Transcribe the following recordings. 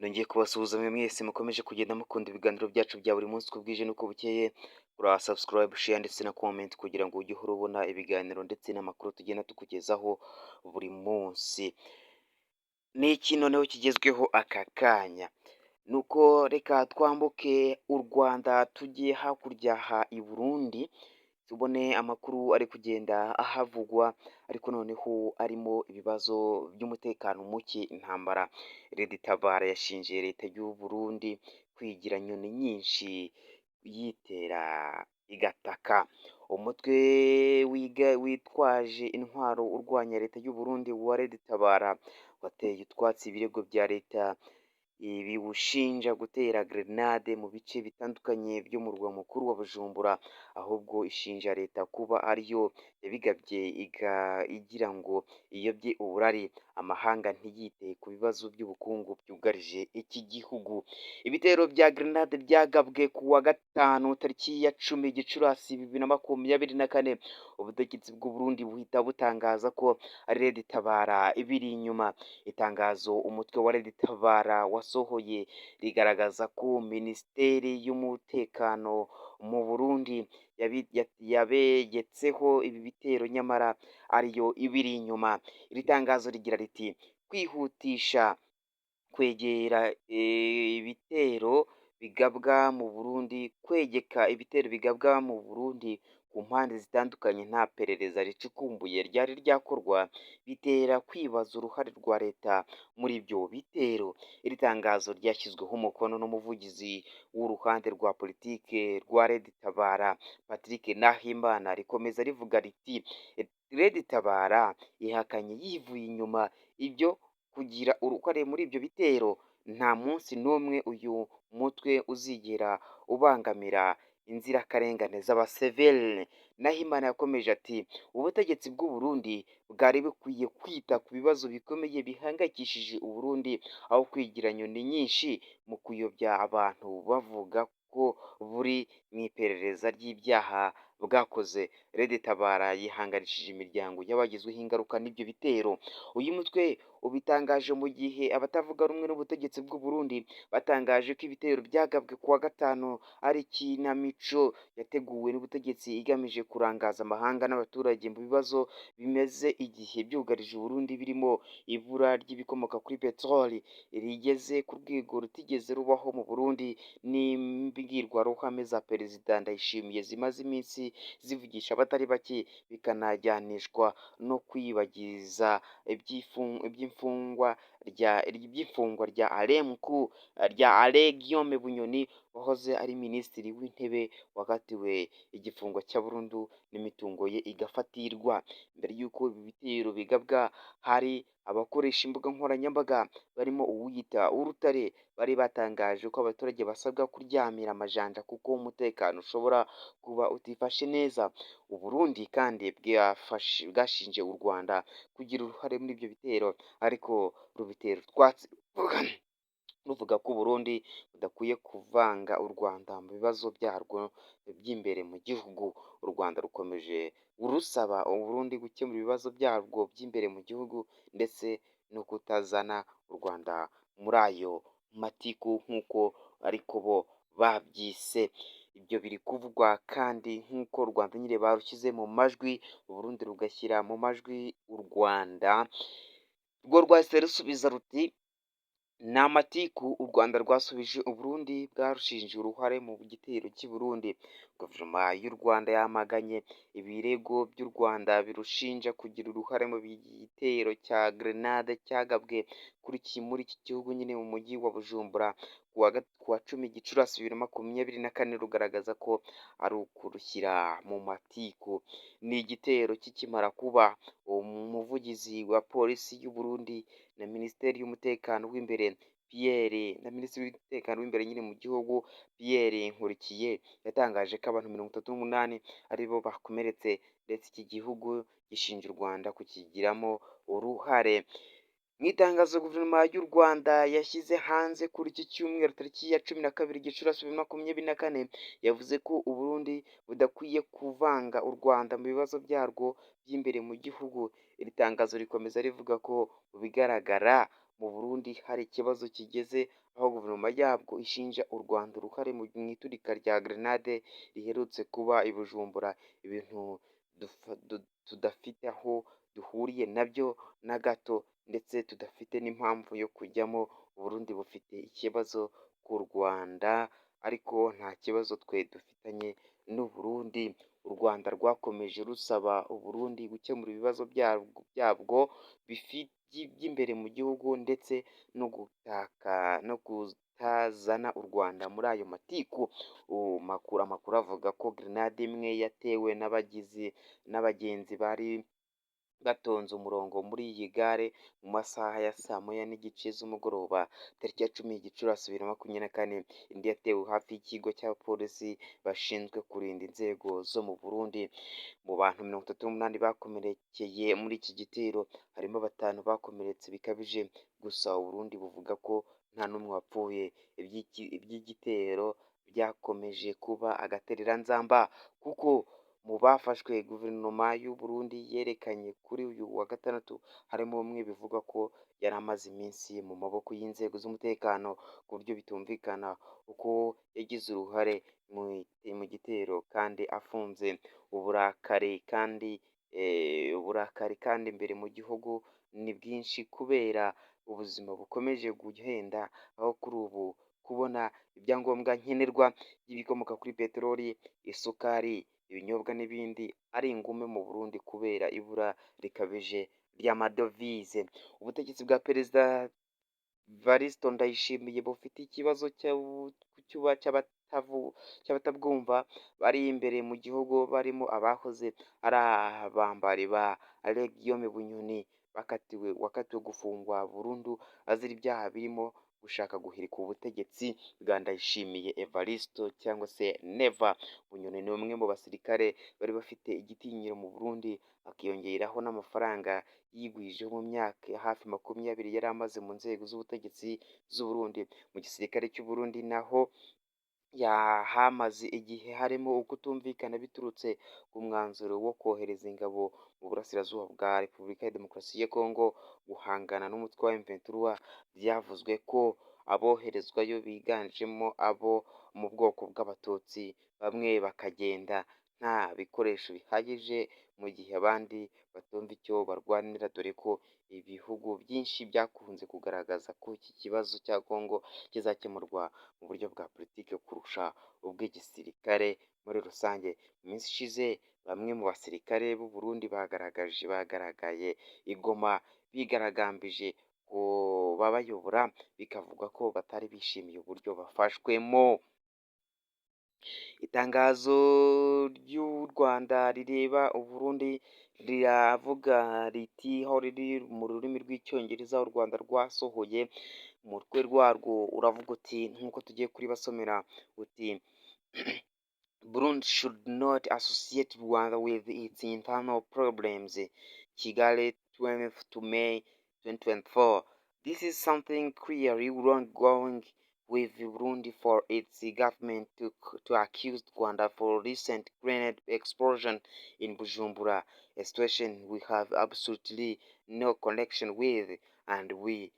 Nongeye kubasuhuza mwe mwese mukomeje kugenda mukunda ibiganiro byacu bya buri munsi uko bwije n'uko bukeye, kuri subscribe, share ndetse na comment kugira ngo ujye uhora ubona ibiganiro ndetse n'amakuru tugenda tukugezaho buri munsi. Ni iki noneho kigezweho aka kanya? Nuko reka twambuke u Rwanda tujye hakurya i Burundi, tubone amakuru ari kugenda ahavugwa ariko noneho arimo ibibazo by'umutekano muke, intambara. Red Tabara yashinje leta y'u Burundi kwigira nyoni nyinshi yitera igataka. Umutwe witwaje intwaro urwanya leta y'u Burundi wa Red Tabara wateye utwatsi ibirego bya leta biwushinja gutera grenade mu bice bitandukanye by'umurwa mukuru wa Bujumbura, ahubwo ishinja leta kuba ariyo yabigabye igira ngo iyobye uburari amahanga ntiyite ku bibazo by'ubukungu byugarije iki gihugu. Ibitero bya grenade byagabwe ku wa gatanu tariki ya 10 Gicurasi 2024, ubutegetsi bw'u Burundi buhita butangaza ko ari Red Tabara ibiri inyuma. Itangazo umutwe wa Red Tabara wasohoye rigaragaza ko Minisiteri y'Umutekano mu Burundi yabegetseho ibi bitero nyamara ariyo ibiri inyuma. Iri tangazo rigira riti kwihutisha kwegera ibitero bigabwa mu Burundi, kwegeka ibitero bigabwa mu Burundi ku mpande zitandukanye nta perereza ricukumbuye ryari ryakorwa, bitera kwibaza uruhare rwa leta muri ibyo bitero. Iri tangazo ryashyizweho umukono n'umuvugizi w'uruhande rwa politike rwa Red Tabara Patrick Nahimana, rikomeza rivuga riti Red Tabara ihakanye yivuye inyuma ibyo kugira uruhare muri ibyo bitero. Nta munsi n'umwe uyu mutwe uzigera ubangamira inzirakarengane z'abasivile. Nahimana yakomeje ati ubutegetsi bw'u Burundi bwari bukwiye kwita ku bibazo bikomeye bihangayikishije u Burundi aho kwigira nyoni nyinshi mu kuyobya abantu bavuga ko buri mu iperereza ry'ibyaha bwakoze. Red Tabara yihanganishije imiryango y'abagizweho ingaruka n'ibyo bitero. Uyu mutwe ubitangaje mu gihe abatavuga rumwe n'ubutegetsi bw'u Burundi batangaje ko ibitero byagabwe ku wa gatanu ari ikinamico yateguwe n'ubutegetsi igamije kurangaza amahanga n'abaturage mu bibazo bimeze igihe byugarije u Burundi, birimo ibura ry'ibikomoka kuri peteroli rigeze ku rwego rutigeze rubaho mu Burundi, n'imbwirwaruhame za Perezida Ndayishimiye zimaze iminsi zivugisha abatari bake, bikanajyanishwa no kwibagiriza iby'ifungwa rya Alain Guillaume Bunyoni wahoze ari minisitiri w'intebe wakatiwe igifungo cya burundu n'imitungo ye igafatirwa. Mbere y'uko ibi bitero bigabwa, hari abakoresha imbuga nkoranyambaga barimo uwiyita Urutare bari batangaje ko abaturage basabwa kuryamira amajanja kuko umutekano ushobora kuba utifashe neza. U Burundi kandi bwashinje u Rwanda kugira uruhare muri ibyo bitero ariko rubitera utwatsi ruvuga ko u Burundi budakwiye kuvanga u Rwanda mu bibazo byarwo by'imbere mu gihugu. U Rwanda rukomeje rusaba u Burundi gukemura ibibazo byarwo by'imbere mu gihugu ndetse no kutazana u Rwanda muri ayo matiku nk'uko ariko bo babyise. Ibyo biri kuvugwa kandi nk'uko u Rwanda nyine barushyize mu majwi, u Burundi rugashyira mu majwi u Rwanda, rwo rwahise rusubiza ruti ni amatiku. U Rwanda rwasubije u Burundi bwarushinje uruhare mu gitero cy'i Burundi. Guverinoma y'u Rwanda yamaganye ibirego by'u Rwanda birushinja kugira uruhare mu gitero cya grenade cyagabwe muri iki gihugu nyine mu mujyi wa Bujumbura ku wa 10 Gicurasi 2024, rugaragaza ko ari ukurushyira mu matiku. Ni igitero kikimara kuba, umuvugizi wa polisi y'u Burundi na Minisiteri y'Umutekano w'imbere Minisitiri w'Umutekano w'imbere nyine mu gihugu Pierre Nkurikiye yatangaje ko abantu 38 aribo bakomeretse ndetse iki gihugu gishinja u Rwanda kukigiramo uruhare. Mu itangazo guverinoma y'u Rwanda yashyize hanze kuri iki cyumweru tariki ya 12 Gicurasi 2024, yavuze ko u Burundi budakwiye kuvanga u Rwanda mu bibazo byarwo by'imbere mu gihugu. Iri tangazo rikomeza rivuga ko mu bigaragara mu Burundi hari ikibazo kigeze aho guverinoma yabwo ishinja u Rwanda uruhare mu iturika rya grenade riherutse kuba i Bujumbura, ibintu tudafite aho duhuriye nabyo na gato ndetse tudafite n'impamvu yo kujyamo. U Burundi bufite ikibazo ku Rwanda ariko nta kibazo twe dufitanye n'u Burundi. U Rwanda rwakomeje rusaba u Burundi gukemura ibibazo byabwo by'imbere mu gihugu ndetse no kutazana u Rwanda muri ayo matiku. Amakuru avuga ko grenade imwe yatewe n'abagenzi bari batonze umurongo muri iyi gare mu masaha ya saa moya n'igice z'umugoroba tariki ya 10 Gicurasi 2024, indi yatewe hafi y'ikigo cya polisi bashinzwe kurinda inzego zo mu Burundi. Mu bantu 38 bakomerekeye muri iki gitero harimo 5 bakomeretse bikabije, gusa u Burundi buvuga ko nta n'umwe wapfuye. Iby'igitero byakomeje kuba agatereranzamba kuko mu bafashwe guverinoma y'u Burundi yerekanye kuri uyu wa gatandatu harimo umwe bivugwa ko yari amaze iminsi mu maboko y'inzego z'umutekano ku buryo bitumvikana uko yagize uruhare mu gitero kandi afunze. Uburakari kandi imbere mu gihugu ni bwinshi kubera ubuzima bukomeje guhenda, aho kuri ubu kubona ibyangombwa nkenerwa by'ibikomoka kuri peteroli, isukari, ibinyobwa n'ibindi ari ingume mu Burundi kubera ibura rikabije ry'amadovize. Ubutegetsi bwa Perezida Evaristo Ndayishimiye bufite ikibazo cy'abatabwumva bari imbere mu gihugu barimo abahoze ari abambari ba Alain Guillaume Bunyoni wakatiwe gufungwa burundu azira ibyaha birimo gushaka guhirika ubutegetsi bwa Ndayishimiye Evaristo cyangwa se Neva. Bunyoni ni umwe mu basirikare bari bafite igitinyiro mu Burundi, akiyongeraho n'amafaranga yigwije mu myaka hafi 20 yari amaze mu nzego z'ubutegetsi z'u Burundi. Mu gisirikare cy'u Burundi naho hamaze igihe harimo ukutumvikana biturutse ku mwanzuro wo kohereza ingabo mu burasirazuba bwa Repubulika ya Demokarasi ya Kongo guhangana n'umutwe wa M23. Byavuzwe ko aboherezwayo biganjemo abo mu bwoko bw'abatutsi, bamwe bakagenda nta bikoresho bihagije mu gihe abandi batumva icyo barwanira, dore ko ibihugu byinshi byakunze kugaragaza ko iki kibazo cya Kongo kizakemurwa mu buryo bwa politiki kurusha ubw'igisirikare muri rusange. Mu minsi ishize bamwe mu basirikare b'u Burundi bagaragaye i Goma bigaragambije ku babayobora, bikavuga ko batari bishimiye uburyo bafashwemo. Itangazo ry'u Rwanda rireba u Burundi riravuga riti aho riri mu rurimi rw'icyongereza u Rwanda rwasohoye, umutwe rwarwo uravuga uti nk'uko tugiye kuribasomera uti Burundi should not associate Rwanda with its internal problems. Kigali 20th May 2024. This is something clearly wrong with Burundi for its government to accuse Rwanda for recent grenade explosion in Bujumbura, a situation we have absolutely no connection with, and we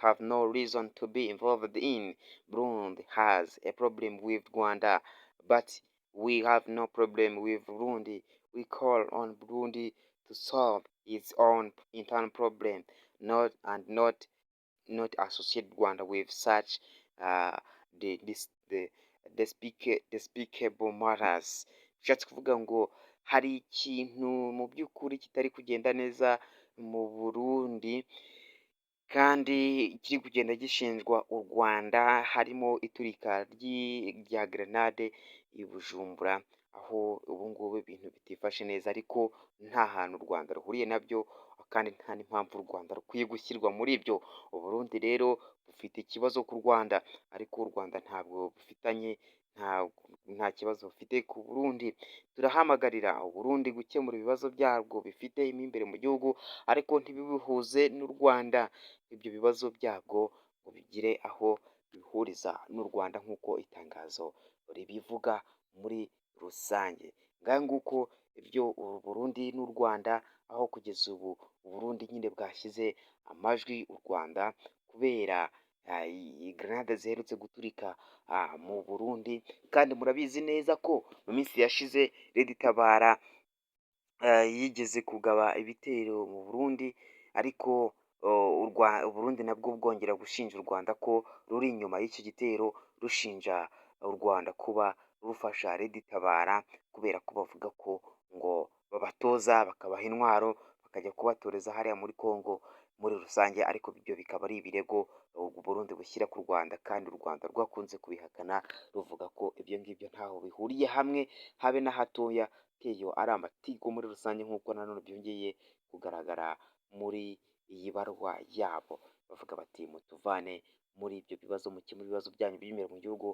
have no reason to be involved in. Burundi has a problem with Rwanda, but we have no problem with Burundi. We call on Burundi to solve its own internal problem, not associate Rwanda with such the despicable matters. Bishatse kuvuga ngo hari ikintu mu by'ukuri kitari kugenda neza mu Burundi kandi kiri kugenda gishinjwa u Rwanda, harimo iturika rya grenade i Bujumbura, aho ubu ngubu ibintu bitifashe neza ariko nta hantu u Rwanda ruhuriye nabyo kandi nta n'impamvu u Rwanda rukwiye gushyirwa muri ibyo. U Burundi rero bufite ikibazo ku Rwanda ariko u Rwanda ntabwo bufitanye nta kibazo bufite ku Burundi. Turahamagarira u Burundi gukemura ibibazo byabwo bifite imbere mu gihugu ariko ntibibihuze n'u Rwanda, ibyo bibazo byabwo ngo bigire aho bihuriza n'u Rwanda nk'uko itangazo ribivuga muri rusange. ngahe nguko ibyo u Burundi n'u Rwanda, aho kugeza ubu u Burundi nyine bwashyize amajwi u Rwanda kubera grenade ziherutse guturika mu Burundi, kandi murabizi neza ko mu minsi yashize Red Tabara yigeze kugaba ibitero mu Burundi, ariko u Burundi nabwo bwongera gushinja u Rwanda ko ruri inyuma y'icyo gitero, rushinja u Rwanda kuba rufasha Red Tabara kubera ko bavuga ko ngo babatoza, bakabaha intwaro, bakajya kubatoreza hariya muri Congo muri rusange, ariko ibyo bikaba ari ibirego u Burundi bushyira ku Rwanda, kandi u Rwanda rwakunze kubihakana ruvuga ko ibyo ngibyo ntaho bihuriye hamwe habe na hatoya, iyo ari amatiku muri rusange nk'uko nanone byongeye kugaragara muri iyi barwa yabo, bavuga bati mutuvane muri ibyo bibazo, mukemure ibibazo byanyu biri imbere mu gihugu.